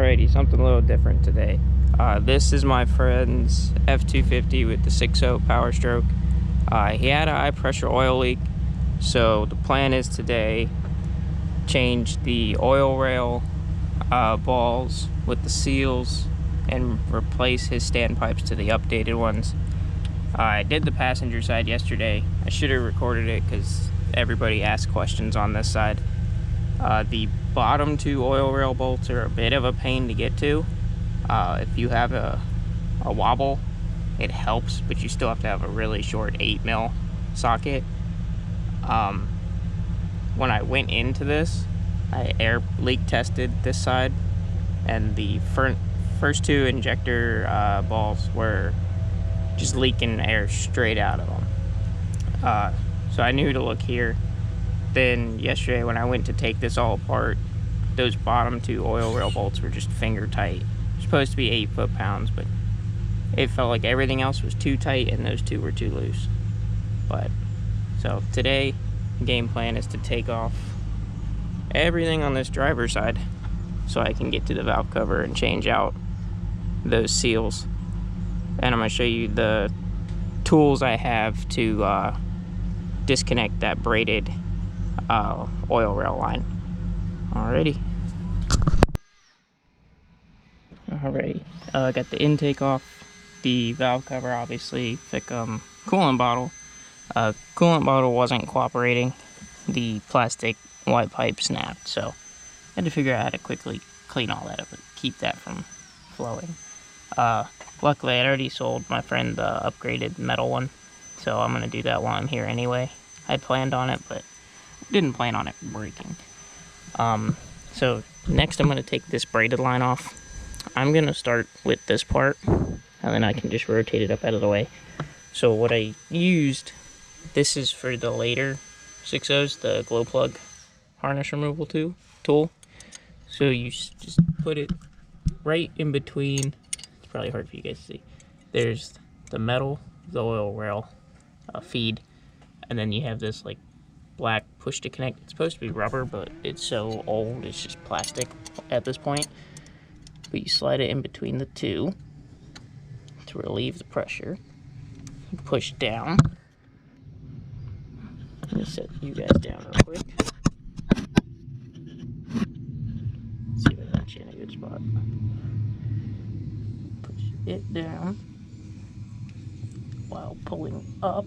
Alrighty, something a little different today. This is my friend's F250 with the 6.0 Powerstroke. He had a high pressure oil leak, so the plan is today change the oil rail balls with the seals and replace his standpipes to the updated ones. I did the passenger side yesterday. I should have recorded it because everybody asked questions on this side. The bottom two oil rail bolts are a bit of a pain to get to. If you have a wobble, it helps, but you still have to have a really short 8mm socket. When I went into this, I air leak tested this side, and the first two injector balls were just leaking air straight out of them. So I knew to look here. Then yesterday when I went to take this all apart, those bottom two oil rail bolts were just finger tight. They're supposed to be 8 foot-pounds, but it felt like everything else was too tight and those two were too loose. But so today, game plan is to take off everything on this driver's side so I can get to the valve cover and change out those seals. And I'm going to show you the tools I have to disconnect that braided oil rail line. Alrighty. Got the intake off, the valve cover, obviously, thick coolant bottle. Coolant bottle wasn't cooperating. The plastic white pipe snapped, so I had to figure out how to quickly clean all that up and keep that from flowing. Luckily, I already sold my friend the upgraded metal one, so I'm going to do that while I'm here anyway. I planned on it, but didn't plan on it breaking. So next I'm going to take this braided line off. I'm going to start with this part, and then I can just rotate it up out of the way. So what I used, this is for the later 6.0s, the glow plug harness removal tool. So you just put it right in between. It's probably hard for you guys to see. There's the metal, the oil rail feed, and then you have this like black push to connect. It's supposed to be rubber, but it's so old it's just plastic at this point. But you slide it in between the two to relieve the pressure. You push down. I'm gonna set you guys down real quick. Let's see if I got you in a good spot. Push it down while pulling up.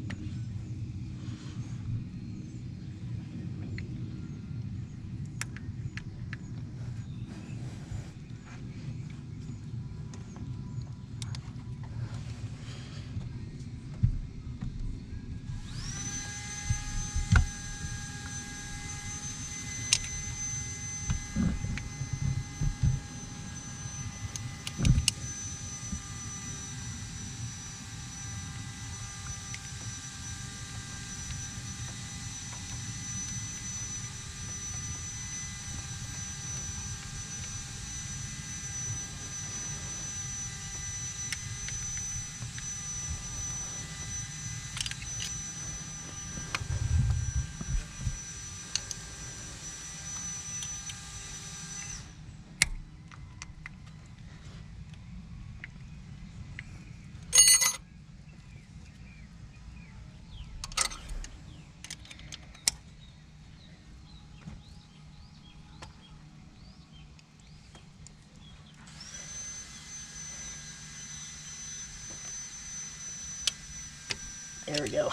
There we go.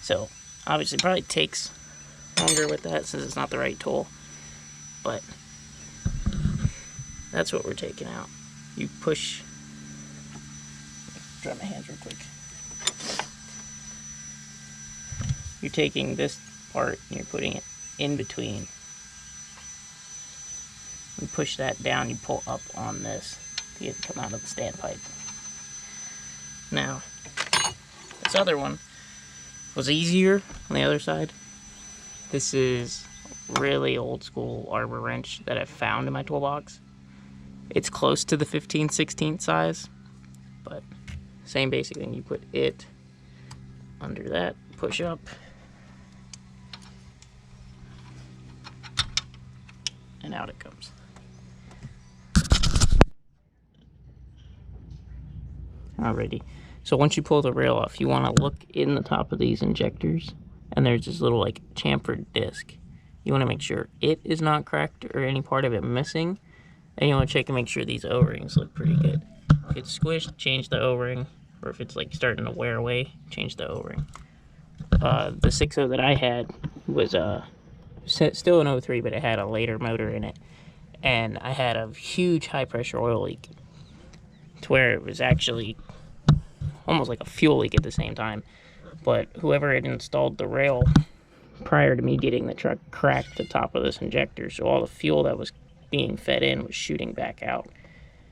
So, obviously, probably takes longer with that since it's not the right tool, but that's what we're taking out. You push. Dry my hands real quick. You're taking this part and you're putting it in between. You push that down, you pull up on this to get it to come out of the standpipe. Now, this other one was easier on the other side. This is really old school arbor wrench that I found in my toolbox. It's close to the 15/16 size, but same basic thing. You put it under that, push up, and out it comes. Alrighty. So once you pull the rail off, you want to look in the top of these injectors, and there's this little like chamfered disc. You want to make sure it is not cracked or any part of it missing, and you want to check and make sure these O-rings look pretty good. If it's squished, change the O-ring, or if it's like starting to wear away, change the O-ring. The 6.0 that I had was still an 03, but it had a later motor in it, and I had a huge high pressure oil leak to where it was actually almost like a fuel leak at the same time. But whoever had installed the rail prior to me getting the truck cracked the top of this injector, so all the fuel that was being fed in was shooting back out.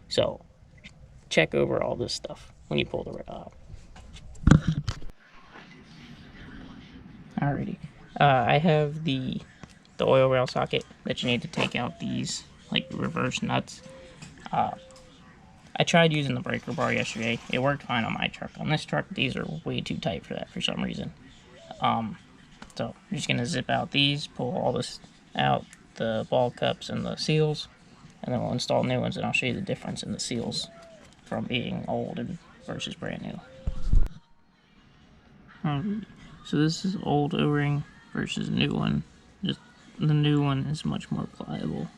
So check over all this stuff when you pull the rail out. Alrighty, I have the oil rail socket that you need to take out these like reverse nuts. I tried using the breaker bar yesterday. It worked fine on my truck. On this truck, these are way too tight for that for some reason. So I'm just gonna zip out these, pull all this out, the ball cups and the seals, and then we'll install new ones, and I'll show you the difference in the seals from being old and versus brand new. So this is old O-ring versus new one. Just the new one is much more pliable.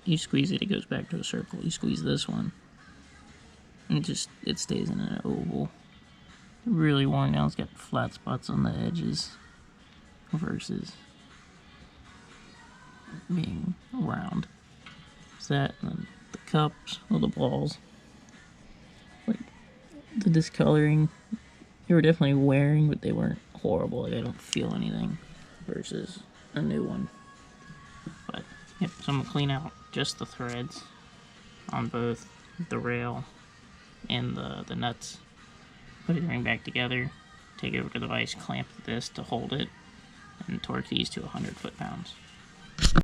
You squeeze it, it goes back to a circle. You squeeze this one, and it stays in an oval. Really worn down. It's got flat spots on the edges versus being round. It's that, and then the cups, all the balls, like the discoloring. They were definitely wearing, but they weren't horrible. Like I don't feel anything versus a new one. But yep, so I'm gonna clean out just the threads on both the rail and the nuts. Put everything back together, take it over to the vise, clamp this to hold it, and torque these to 100 foot-pounds.